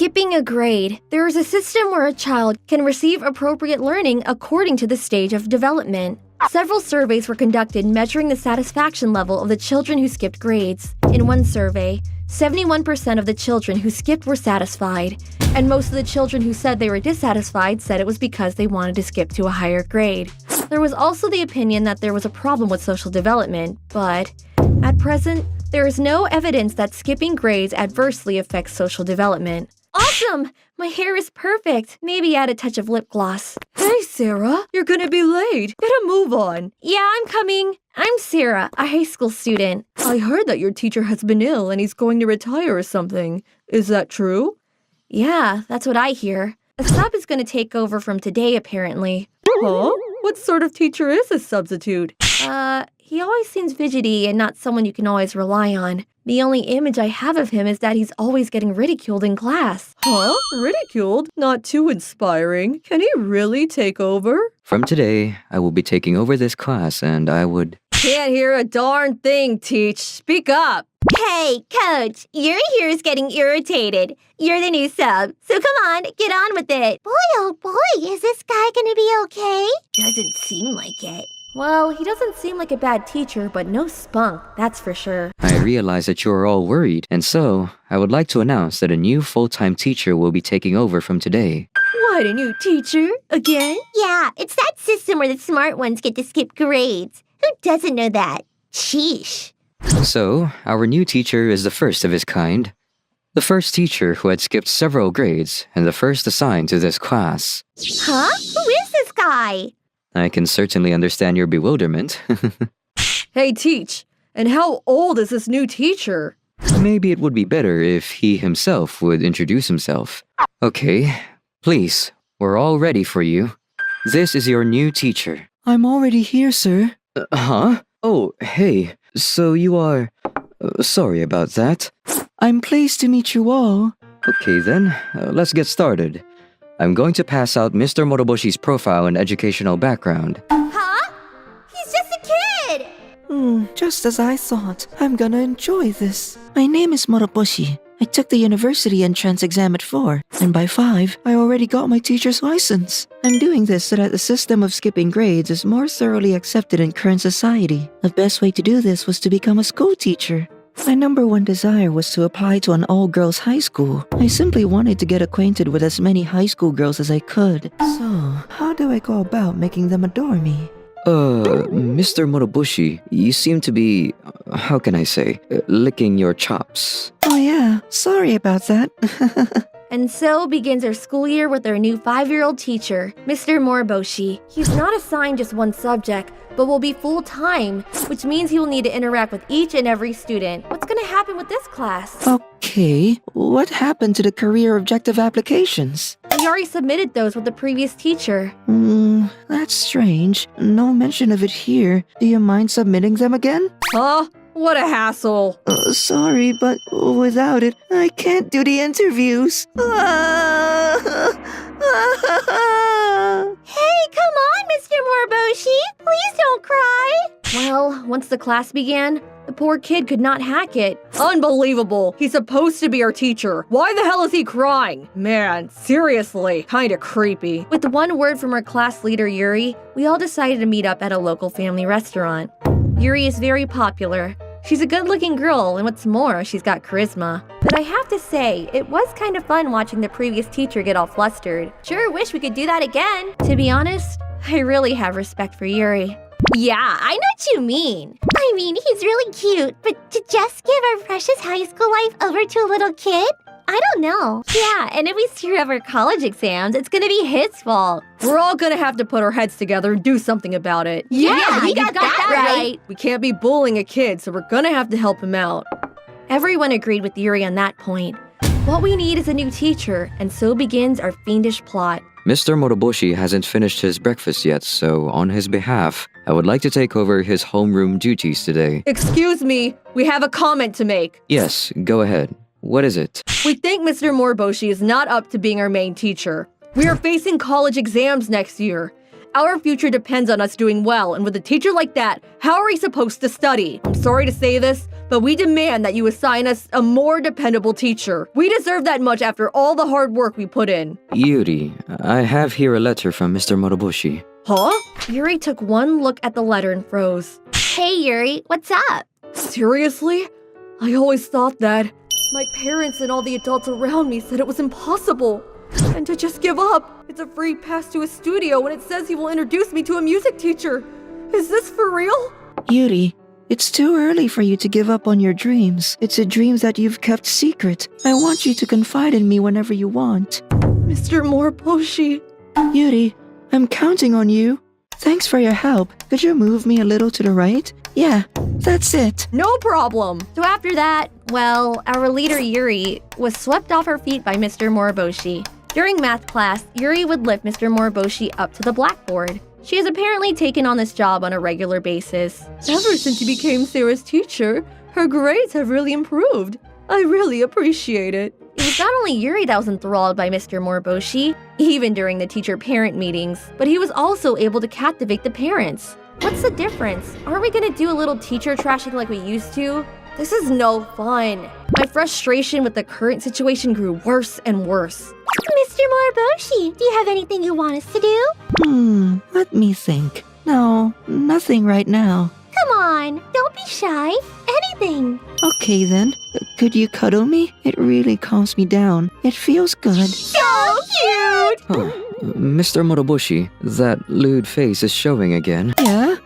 Skipping a grade. There is a system where a child can receive appropriate learning according to the stage of development. Several surveys were conducted measuring the satisfaction level of the children who skipped grades. In one survey, 71% of the children who skipped were satisfied, and most of the children who said they were dissatisfied said it was because they wanted to skip to a higher grade. There was also the opinion that there was a problem with social development, but at present, there is no evidence that skipping grades adversely affects social development. Awesome! My hair is perfect. Maybe add a touch of lip gloss. Hey, Sarah, you're gonna be late. Better move on. Yeah, I'm coming. I'm Sarah, a high school student. I heard that your teacher has been ill and he's going to retire or something. Is that true? Yeah, that's what I hear. A sub is gonna take over from today, apparently. Huh? What sort of teacher is a substitute? He always seems fidgety and not someone you can always rely on. The only image I have of him is that he's always getting ridiculed in class. Huh? Ridiculed? Not too inspiring. Can he really take over? From today, I will be taking over this class and I would... Can't hear a darn thing, Teach. Speak up. Hey, Coach, Yuri here is getting irritated. You're the new sub, so come on, get on with it. Boy, oh boy, is this guy gonna be okay? Doesn't seem like it. Well, he doesn't seem like a bad teacher, but no spunk, that's for sure. I realize that you are all worried, and so I would like to announce that a new full-time teacher will be taking over from today. What, a new teacher? Again? Yeah, it's that system where the smart ones get to skip grades. Who doesn't know that? Sheesh. So, our new teacher is the first of his kind. The first teacher who had skipped several grades, and the first assigned to this class. Huh? Who is this guy? I can certainly understand your bewilderment. Hey, Teach, and how old is this new teacher? Maybe it would be better if he himself would introduce himself. Okay, please, we're all ready for you. This is your new teacher. I'm already here, sir. Huh? Oh, hey, so you are... sorry about that. I'm pleased to meet you all. Okay then, let's get started. I'm going to pass out Mr. Moroboshi's profile and educational background. Huh? He's just a kid! Just as I thought. I'm gonna enjoy this. My name is Moroboshi. I took the university entrance exam at 4, and by 5, I already got my teacher's license. I'm doing this so that the system of skipping grades is more thoroughly accepted in current society. The best way to do this was to become a school teacher. My number one desire was to apply to an all-girls high school. I simply wanted to get acquainted with as many high school girls as I could. So, how do I go about making them adore me? Mr. Moroboshi, you seem to be, how can I say, licking your chops. Oh yeah, sorry about that. And so begins our school year with our new 5-year-old teacher, Mr. Moroboshi. He's not assigned just one subject, but will be full-time, which means he will need to interact with each and every student. What's gonna happen with this class? Okay, what happened to the career objective applications? We already submitted those with the previous teacher. That's strange. No mention of it here. Do you mind submitting them again? Huh? What a hassle. Sorry, but without it, I can't do the interviews. Hey, come on, Mr. Moroboshi. Please don't cry. Well, once the class began, the poor kid could not hack it. Unbelievable. He's supposed to be our teacher. Why the hell is he crying? Man, seriously, kinda creepy. With one word from our class leader, Yuri, we all decided to meet up at a local family restaurant. Yuri is very popular. She's a good-looking girl, and what's more, she's got charisma. But I have to say, it was kind of fun watching the previous teacher get all flustered. Sure wish we could do that again. To be honest, I really have respect for Yuri. Yeah, I know what you mean. I mean, he's really cute, but to just give our precious high school life over to a little kid? I don't know. Yeah, and if we screw up our college exams, it's gonna be his fault. We're all gonna have to put our heads together and do something about it. Yeah, you got that right. We can't be bullying a kid, so we're gonna have to help him out. Everyone agreed with Yuri on that point. What we need is a new teacher, and so begins our fiendish plot. Mr. Moroboshi hasn't finished his breakfast yet, so on his behalf, I would like to take over his homeroom duties today. Excuse me, we have a comment to make. Yes, go ahead. What is it? We think Mr. Moroboshi is not up to being our main teacher. We are facing college exams next year, Our future depends on us doing well, and with a teacher like that, how are we supposed to study? I'm sorry to say this, but we demand that you assign us a more dependable teacher. We deserve that much after all the hard work we put in. Yuri, I have here a letter from Mr. Moroboshi. Huh? Yuri took one look at the letter and froze. Hey, Yuri, what's up? Seriously? I always thought that. My parents and all the adults around me said it was impossible. And to just give up. It's a free pass to a studio and it says he will introduce me to a music teacher. Is this for real? Yuri, it's too early for you to give up on your dreams. It's a dream that you've kept secret. I want you to confide in me whenever you want. Mr. Moroboshi. Yuri, I'm counting on you. Thanks for your help. Could you move me a little to the right? Yeah, that's it. No problem. So after that, well, our leader Yuri was swept off her feet by Mr. Moroboshi. During math class, Yuri would lift Mr. Moroboshi up to the blackboard. She has apparently taken on this job on a regular basis. Ever since he became Sarah's teacher, her grades have really improved. I really appreciate it. It was not only Yuri that was enthralled by Mr. Moroboshi, even during the teacher-parent meetings, but he was also able to captivate the parents. What's the difference? Aren't we gonna do a little teacher trashing like we used to? This is no fun. My frustration with the current situation grew worse and worse. Mr. Moroboshi, do you have anything you want us to do? Let me think. No, nothing right now. Come on, don't be shy. Anything. Okay then, could you cuddle me? It really calms me down. It feels good. So cute! Oh, Mr. Moroboshi, that lewd face is showing again. Yeah?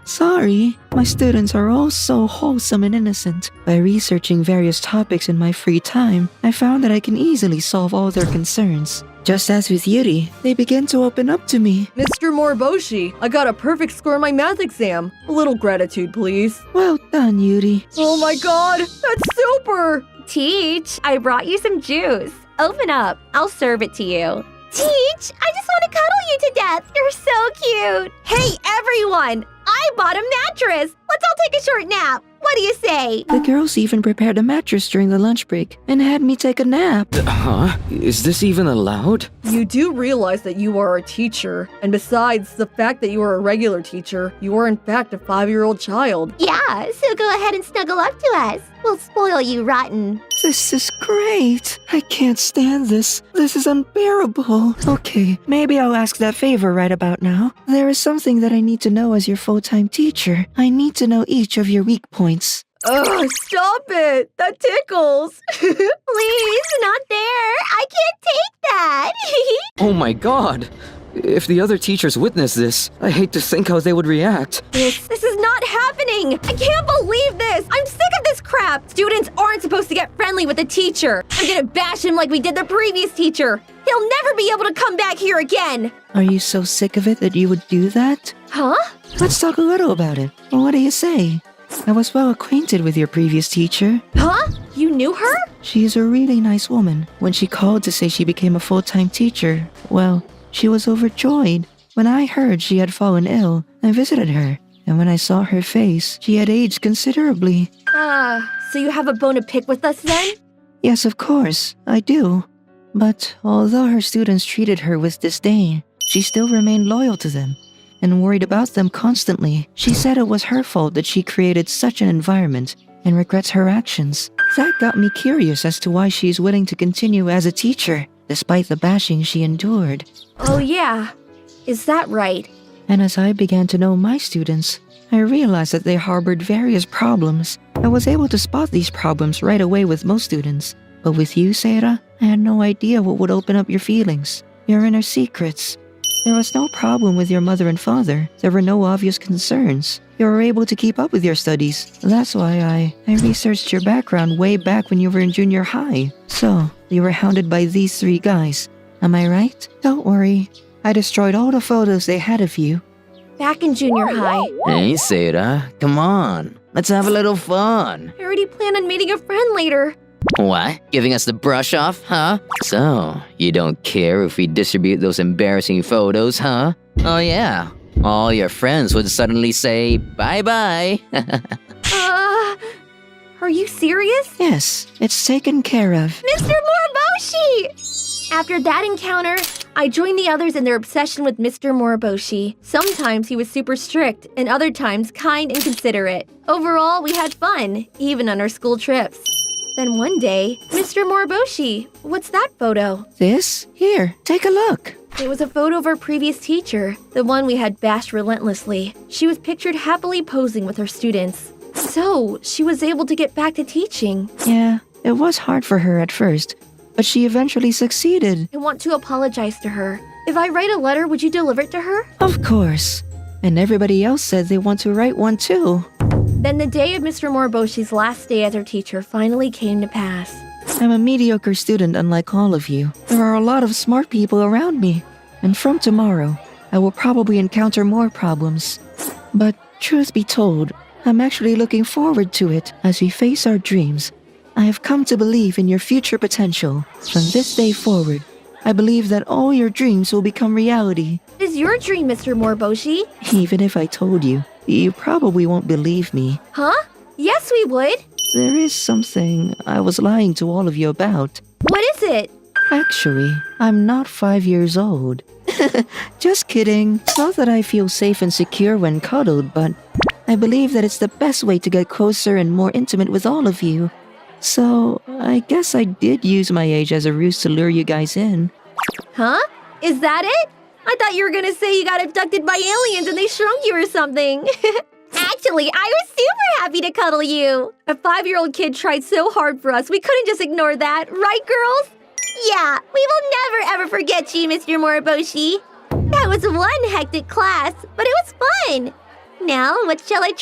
Sorry. My students are all so wholesome and innocent. By researching various topics in my free time, I found that I can easily solve all their concerns. Just as with Yuri, they begin to open up to me. Mr. Moroboshi, I got a perfect score in my math exam. A little gratitude, please. Well done, Yuri. Oh my god, that's super! Teach, I brought you some juice. Open up. I'll serve it to you. Teach, I just want to cuddle you to death. You're so cute. Hey, everyone! I bought a mattress! Let's all take a short nap. What do you say? The girls even prepared a mattress during the lunch break and had me take a nap. Huh? Is this even allowed? You do realize that you are a teacher, and besides the fact that you are a regular teacher, you are in fact a 5-year-old child. Yeah, so go ahead and snuggle up to us. We'll spoil you rotten. This is great. I can't stand this. This is unbearable. Okay, maybe I'll ask that favor right about now. There is something that I need to know as your full-time teacher. I need to know each of your weak points. Ugh, stop it! That tickles! Please, not there. I can't take that. Oh my god! If the other teachers witness this, I hate to think how they would react. This is not happening! I can't believe this! I'm sick of this crap! Students aren't supposed to get friendly with the teacher! I'm gonna bash him like we did the previous teacher! He'll never be able to come back here again! Are you so sick of it that you would do that? Huh? Let's talk a little about it. What do you say? I was well acquainted with your previous teacher. Huh? You knew her? She is a really nice woman. When she called to say she became a full-time teacher, well, she was overjoyed. When I heard she had fallen ill, I visited her, and when I saw her face, she had aged considerably. So you have a bone to pick with us then? Yes, of course, I do. But although her students treated her with disdain, she still remained loyal to them and worried about them constantly. She said it was her fault that she created such an environment and regrets her actions. That got me curious as to why she is willing to continue as a teacher, despite the bashing she endured. Oh yeah. Is that right? And as I began to know my students, I realized that they harbored various problems. I was able to spot these problems right away with most students. But with you, Seira, I had no idea what would open up your feelings, your inner secrets. There was no problem with your mother and father. There were no obvious concerns. You were able to keep up with your studies. That's why I researched your background way back when you were in junior high. So, you were hounded by these 3 guys. Am I right? Don't worry. I destroyed all the photos they had of you. Back in junior high. Hey, Seira, come on. Let's have a little fun. I already plan on meeting a friend later. What? Giving us the brush off, huh? So, you don't care if we distribute those embarrassing photos, huh? Oh yeah. All your friends would suddenly say, bye-bye. Are you serious? Yes, it's taken care of. Mr. Moroboshi! After that encounter, I joined the others in their obsession with Mr. Moriboshi. Sometimes he was super strict, and other times kind and considerate. Overall, we had fun, even on our school trips. Then one day, Mr. Moriboshi, what's that photo? This? Here, take a look. It was a photo of our previous teacher, the one we had bashed relentlessly. She was pictured happily posing with her students. So, she was able to get back to teaching. Yeah, it was hard for her at first, but she eventually succeeded. I want to apologize to her. If I write a letter, would you deliver it to her? Of course. And everybody else said they want to write one too. Then the day of Mr. Moriboshi's last day as our teacher finally came to pass. I'm a mediocre student unlike all of you. There are a lot of smart people around me. And from tomorrow, I will probably encounter more problems. But truth be told, I'm actually looking forward to it as we face our dreams. I have come to believe in your future potential. From this day forward, I believe that all your dreams will become reality. What is your dream, Mr. Moriboshi? Even if I told you, you probably won't believe me. Huh? Yes, we would. There is something I was lying to all of you about. What is it? Actually, I'm not 5 years old. Just kidding. It's not that I feel safe and secure when cuddled, but I believe that it's the best way to get closer and more intimate with all of you. So, I guess I did use my age as a ruse to lure you guys in. Huh? Is that it? I thought you were gonna say you got abducted by aliens and they shrunk you or something. Actually, I was super happy to cuddle you. A 5-year-old kid tried so hard for us, we couldn't just ignore that, right, girls? Yeah, we will never ever forget you, Mr. Moriboshi. That was one hectic class, but it was fun. Now, what shall I try